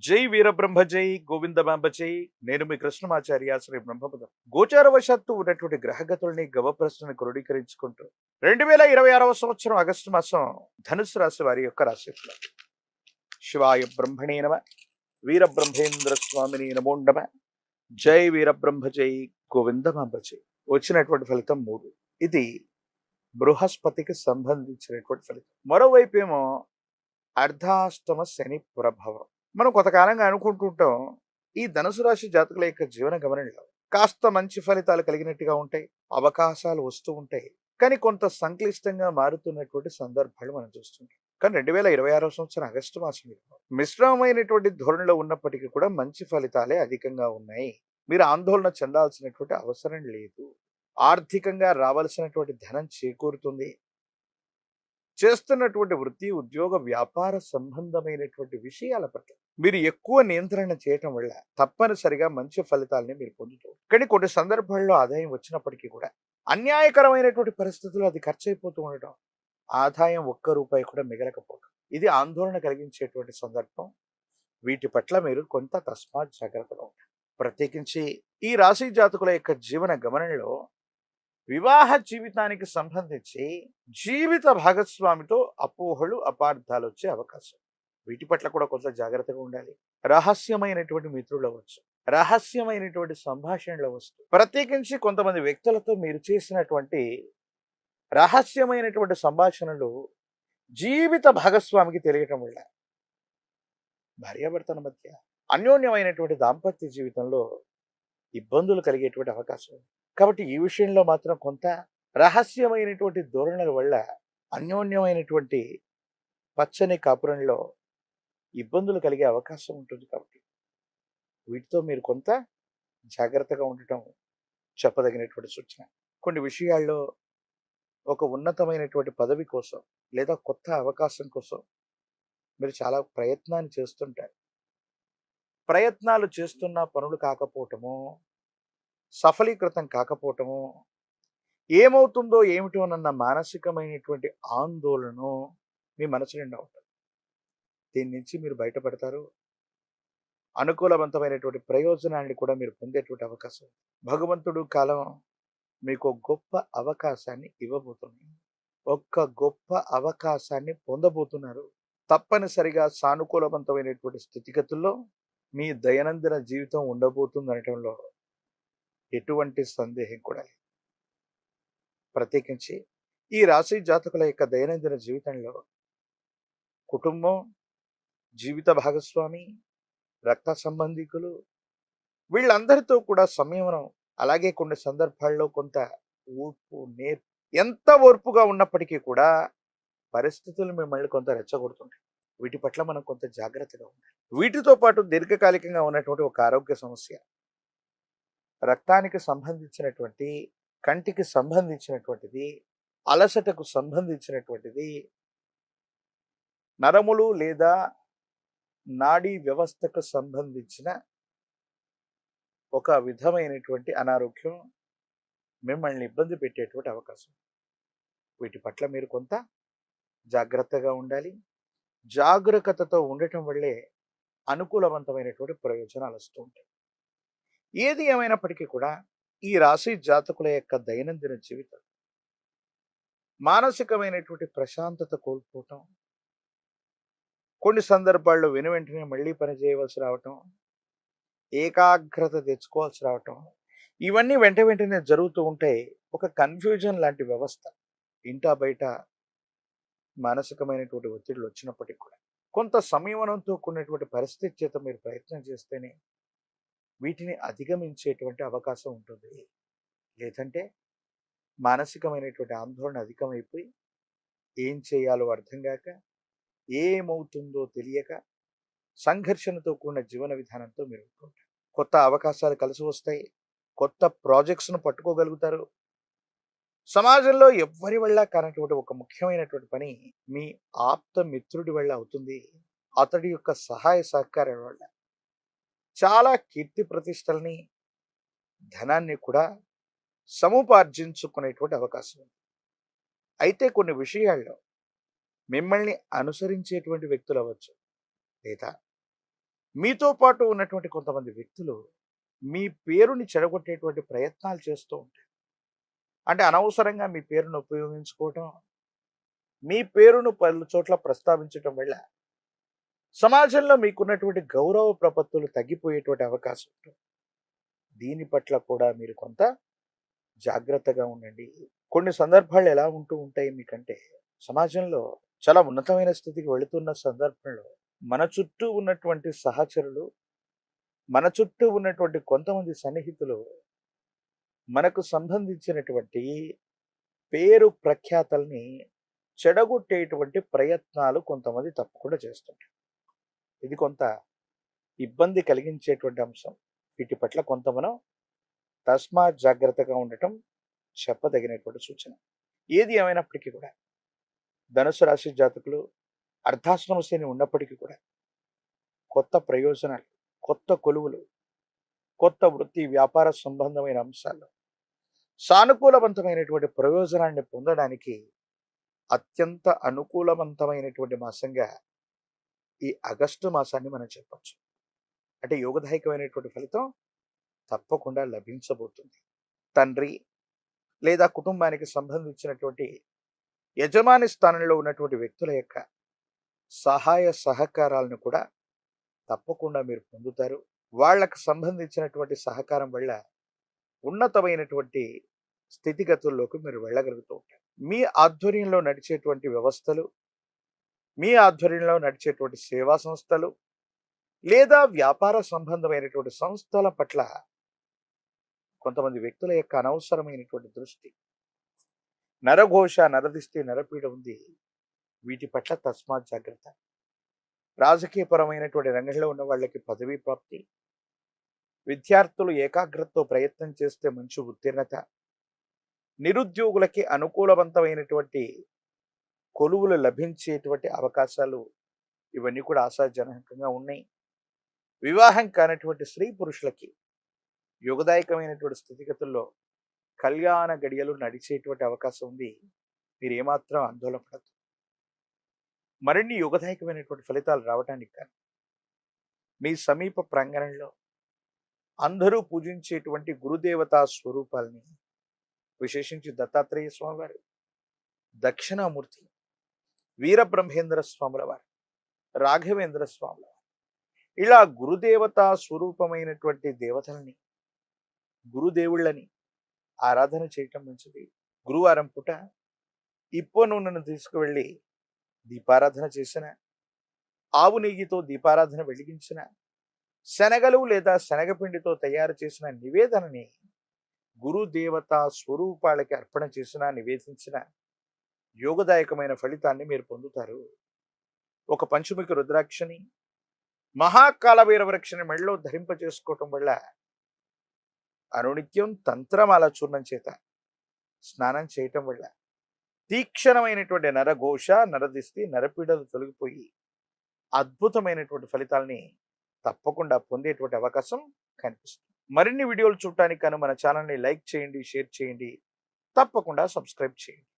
జై వీరబ్రహ్మ జై గోవిందమాంబ జై. నేను మీ కృష్ణమాచార్య శ్రీ బ్రహ్మపదం. గోచారవశాత్తు ఉన్నటువంటి గ్రహగతుల్ని గవప్రశ్నని క్రోడీకరించుకుంటూ 2026వ సంవత్సరం ఆగస్టు మాసం ధనుసు రాశి వారి యొక్క రాశి ఫలాలు. శివాయ బ్రహ్మణే నమ. వీరబ్రహ్మేంద్ర స్వామిని నమో నమ. జై వీరబ్రహ్మ జై గోవిందమాంబ జై. వచ్చినటువంటి ఫలితం 3. ఇది బృహస్పతికి సంబంధించినటువంటి ఫలితం. మరోవైపు ఏమో అర్ధాష్టమ శని ప్రభావం. మనం కొంతకాలంగా అనుకుంటుంటాం ఈ ధనుసు రాశి జాతకుల యొక్క జీవన గమనంలో కాస్త మంచి ఫలితాలు కలిగినట్టుగా ఉంటాయి, అవకాశాలు వస్తూ ఉంటాయి. కానీ కొంత సంక్లిష్టంగా మారుతున్నటువంటి సందర్భాలు మనం చూస్తుంటాం. కానీ 2026వ సంవత్సరం ఆగస్టు మాసంలో మిశ్రమమైనటువంటి ధోరణిలో ఉన్నప్పటికీ కూడా మంచి ఫలితాలే అధికంగా ఉన్నాయి. మీరు ఆందోళన చెందాల్సినటువంటి అవసరం లేదు. ఆర్థికంగా రావాల్సినటువంటి ధనం చేకూరుతుంది. చేస్తున్నటువంటి వృత్తి, ఉద్యోగ, వ్యాపార సంబంధమైనటువంటి విషయాల పట్ల మీరు ఎక్కువ నియంత్రణ చేయటం వల్ల తప్పనిసరిగా మంచి ఫలితాలని మీరు పొందుతారు. కానీ కొన్ని సందర్భాల్లో ఆదాయం వచ్చినప్పటికీ కూడా అన్యాయకరమైనటువంటి పరిస్థితుల్లో అది ఖర్చు అయిపోతూ ఉండటం, ఆదాయం ఒక్క రూపాయి కూడా మిగలకపోవడం, ఇది ఆందోళన కలిగించేటువంటి సందర్భం. వీటి పట్ల మీరు కొంత తస్మాత్ జాగ్రత్తగా ఉంటారు. ప్రత్యేకించి ఈ రాశి జాతకుల యొక్క జీవన గమనంలో వివాహ జీవితానికి సంబంధించి జీవిత భాగస్వామితో అపోహలు, అపార్థాలు వచ్చే అవకాశం. వీటి పట్ల కూడా కొంత జాగ్రత్తగా ఉండాలి. రహస్యమైనటువంటి మిత్రులు అవ్వచ్చు, రహస్యమైనటువంటి సంభాషణలు అవ్వచ్చు. ప్రత్యేకించి కొంతమంది వ్యక్తులతో మీరు చేసినటువంటి రహస్యమైనటువంటి సంభాషణలు జీవిత భాగస్వామికి తెలియటం వల్ల భార్యాభర్తల మధ్య అన్యోన్యమైనటువంటి దాంపత్య జీవితంలో ఇబ్బందులు కలిగేటువంటి అవకాశం ఉంది. కాబట్టి ఈ విషయంలో మాత్రం కొంత రహస్యమైనటువంటి ధోరణుల వల్ల అన్యోన్యమైనటువంటి పచ్చని కాపురంలో ఇబ్బందులు కలిగే అవకాశం ఉంటుంది. కాబట్టి వీటితో మీరు కొంత జాగ్రత్తగా ఉండటం చెప్పదగినటువంటి సూచన. కొన్ని విషయాల్లో ఒక ఉన్నతమైనటువంటి పదవి కోసం లేదా కొత్త అవకాశం కోసం మీరు చాలా ప్రయత్నాన్ని చేస్తుంటారు. ప్రయత్నాలు చేస్తున్న పనులు కాకపోవటము, సఫలీకృతం కాకపోవటము, ఏమవుతుందో ఏమిటోనన్న మానసికమైనటువంటి ఆందోళన మీ మనసు నిండా ఉంటుంది. దీని నుంచి మీరు బయటపడతారు. అనుకూలవంతమైనటువంటి ప్రయోజనాన్ని కూడా మీరు పొందేటువంటి అవకాశం. భగవంతుడు కాలం మీకు గొప్ప అవకాశాన్ని ఇవ్వబోతుంది. ఒక్క గొప్ప అవకాశాన్ని పొందబోతున్నారు. తప్పనిసరిగా సానుకూలవంతమైనటువంటి స్థితిగతుల్లో మీ దైనందిన జీవితం ఉండబోతుంది అనటంలో ఎటువంటి సందేహం కూడా లేదు. ప్రత్యేకించి ఈ రాశి జాతకుల యొక్క దైనందిన జీవితంలో కుటుంబం, జీవిత భాగస్వామి, రక్త సంబంధికులు వీళ్ళందరితో కూడా సంయమనం, అలాగే కొన్ని సందర్భాల్లో కొంత ఓర్పు, నేర్పు. ఎంత ఓర్పుగా ఉన్నప్పటికీ కూడా పరిస్థితులు మిమ్మల్ని కొంత రెచ్చగొడుతుంటాయి. వీటి పట్ల మనం కొంత జాగ్రత్తగా ఉండాలి. వీటితో పాటు దీర్ఘకాలికంగా ఉన్నటువంటి ఒక ఆరోగ్య సమస్య, రక్తానికి సంబంధించినటువంటి, కంటికి సంబంధించినటువంటిది, అలసటకు సంబంధించినటువంటిది, నరములు లేదా నాడీ వ్యవస్థకు సంబంధించిన ఒక విధమైనటువంటి అనారోగ్యం మిమ్మల్ని ఇబ్బంది పెట్టేటువంటి అవకాశం. వీటి పట్ల మీరు కొంత జాగ్రత్తగా ఉండాలి. జాగరూకతతో ఉండటం వల్లే అనుకూలవంతమైనటువంటి ప్రయోజనాలు వస్తూ ఉంటాయి. ఏది ఏమైనప్పటికీ కూడా ఈ రాశి జాతకుల యొక్క దైనందిన జీవితం మానసికమైనటువంటి ప్రశాంతత కోల్పోవటం, కొన్ని సందర్భాల్లో వెనువెంటనే మళ్ళీ పని చేయవలసి రావటం, ఏకాగ్రత తెచ్చుకోవాల్సి రావటం, ఇవన్నీ వెంటనే జరుగుతూ ఉంటాయి. ఒక కన్ఫ్యూజన్ లాంటి వ్యవస్థ. ఇంటా బయట మానసికమైనటువంటి ఒత్తిడులు వచ్చినప్పటికీ కూడా కొంత సంయమనంతో కూడినటువంటి పరిస్థితి చేత మీరు ప్రయత్నం చేస్తేనే వీటిని అధిగమించేటువంటి అవకాశం ఉంటుంది. లేదంటే మానసికమైనటువంటి ఆందోళన అధికమైపోయి ఏం చేయాలో అర్థం కాక, ఏమవుతుందో తెలియక సంఘర్షణతో కూడిన జీవన విధానంతో మీరు ఉంటుంటారు. కొత్త అవకాశాలు కలిసి వస్తాయి. కొత్త ప్రాజెక్ట్స్ను పట్టుకోగలుగుతారు. సమాజంలో ఎవ్వరి వల్ల కానటువంటి ఒక ముఖ్యమైనటువంటి పని మీ ఆప్త మిత్రుడి వల్ల అవుతుంది. అతడి యొక్క సహాయ సహకారాల వల్ల చాలా కీర్తి ప్రతిష్టల్ని, ధనాన్ని కూడా సముపార్జించుకునేటువంటి అవకాశం ఉంది. అయితే కొన్ని విషయాల్లో మిమ్మల్ని అనుసరించేటువంటి వ్యక్తులు అవ్వచ్చు, లేదా మీతో పాటు ఉన్నటువంటి కొంతమంది వ్యక్తులు మీ పేరుని చెడగొట్టేటువంటి ప్రయత్నాలు చేస్తూ ఉంటారు. అంటే అనవసరంగా మీ పేరును ఉపయోగించుకోవటం, మీ పేరును పలు చోట్ల ప్రస్తావించటం వల్ల సమాజంలో మీకున్నటువంటి గౌరవ ప్రపత్తులు తగ్గిపోయేటువంటి అవకాశం ఉంటుంది. దీని పట్ల కూడా మీరు కొంత జాగ్రత్తగా ఉండండి. కొన్ని సందర్భాలు ఎలా ఉంటూ ఉంటాయి మీకంటే, సమాజంలో చాలా ఉన్నతమైన స్థితికి వెళుతున్న సందర్భంలో మన చుట్టూ ఉన్నటువంటి సహచరులు, మన చుట్టూ ఉన్నటువంటి కొంతమంది సన్నిహితులు మనకు సంబంధించినటువంటి పేరు ప్రఖ్యాతల్ని చెడగొట్టేటువంటి ప్రయత్నాలు కొంతమంది తప్పకుండా చేస్తుంటారు. ఇది కొంత ఇబ్బంది కలిగించేటువంటి అంశం. వీటి పట్ల కొంత మనం తస్మాత్ జాగ్రత్తగా ఉండటం చెప్పదగినటువంటి సూచన. ఏది ఏమైనప్పటికీ కూడా ధనుసు రాశి జాతకులు అర్ధాశ్రమ శని ఉన్నప్పటికీ కూడా కొత్త ప్రయోజనాలు, కొత్త కొలువులు, కొత్త వృత్తి వ్యాపార సంబంధమైన అంశాల్లో సానుకూలవంతమైనటువంటి ప్రయోజనాన్ని పొందడానికి అత్యంత అనుకూలవంతమైనటువంటి మాసంగా ఈ ఆగస్టు మాసాన్ని మనం చెప్పొచ్చు. అంటే యోగదాయకమైనటువంటి ఫలితం తప్పకుండా లభించబోతుంది. తండ్రి లేదా కుటుంబానికి సంబంధించినటువంటి యజమాని స్థానంలో ఉన్నటువంటి వ్యక్తుల యొక్క సహాయ సహకారాలను కూడా తప్పకుండా మీరు పొందుతారు. వాళ్ళకు సంబంధించినటువంటి సహకారం వల్ల ఉన్నతమైనటువంటి స్థితిగతుల్లోకి మీరు వెళ్ళగలుగుతూ ఉంటారు. మీ ఆధ్వర్యంలో నడిచేటువంటి వ్యవస్థలు, మీ ఆధ్వర్యంలో నడిచేటువంటి సేవా సంస్థలు లేదా వ్యాపార సంబంధమైనటువంటి సంస్థల పట్ల కొంతమంది వ్యక్తుల యొక్క అనవసరమైనటువంటి దృష్టి, నరఘోష, నరదిష్టి, నరపీడ ఉంది. వీటి పట్ల తస్మాత్ జాగ్రత్త. రాజకీయపరమైనటువంటి రంగంలో ఉన్న వాళ్ళకి పదవీ ప్రాప్తి, విద్యార్థులు ఏకాగ్రతతో ప్రయత్నం చేస్తే మంచి ఉత్తీర్ణత, నిరుద్యోగులకి అనుకూలవంతమైనటువంటి కొలువులు లభించేటువంటి అవకాశాలు ఇవన్నీ కూడా ఆశాజనకంగా ఉన్నాయి. వివాహం కానటువంటి స్త్రీ పురుషులకి యోగదాయకమైనటువంటి స్థితిగతుల్లో కళ్యాణ గడియలు నడిచేటువంటి అవకాశం ఉంది. మీరు ఏమాత్రం ఆందోళన పడద్దు. మరిన్ని యోగదాయకమైనటువంటి ఫలితాలు రావడానికి కానీ మీ సమీప ప్రాంగణంలో అందరూ పూజించేటువంటి గురుదేవతా స్వరూపాలని, విశేషించి దత్తాత్రేయ స్వామి వారు, దక్షిణామూర్తి, వీరబ్రహ్మేంద్ర స్వాముల వారు, రాఘవేంద్ర స్వాముల వారు, ఇలా గురుదేవతా స్వరూపమైనటువంటి దేవతలని, గురుదేవుళ్ళని ఆరాధన చేయటం మంచిది. గురువారం పూట ఇప్పో నూనెను తీసుకువెళ్ళి దీపారాధన చేసిన, ఆవు నెయ్యితో దీపారాధన వెలిగించిన, శనగలు లేదా శనగపిండితో తయారు చేసిన నివేదనని గురుదేవతా స్వరూపాలకి అర్పణ చేసిన, నివేదించిన యోగదాయకమైన ఫలితాన్ని మీరు పొందుతారు. ఒక పంచముఖి రుద్రాక్షని, మహాకాలభైర వృక్షని మెడలో ధరింప చేసుకోవటం వల్ల అనునిత్యం తంత్రమాల చూర్ణం చేత స్నానం చేయటం వల్ల తీక్షణమైనటువంటి నరఘోష, నరదిష్టి, నరపీడలు తొలగిపోయి అద్భుతమైనటువంటి ఫలితాలని తప్పకుండా పొందేటువంటి అవకాశం కనిపిస్తుంది. మరిన్ని వీడియోలు చూడటానికి మన ఛానల్ని లైక్ చేయండి, షేర్ చేయండి, తప్పకుండా సబ్స్క్రైబ్ చేయండి.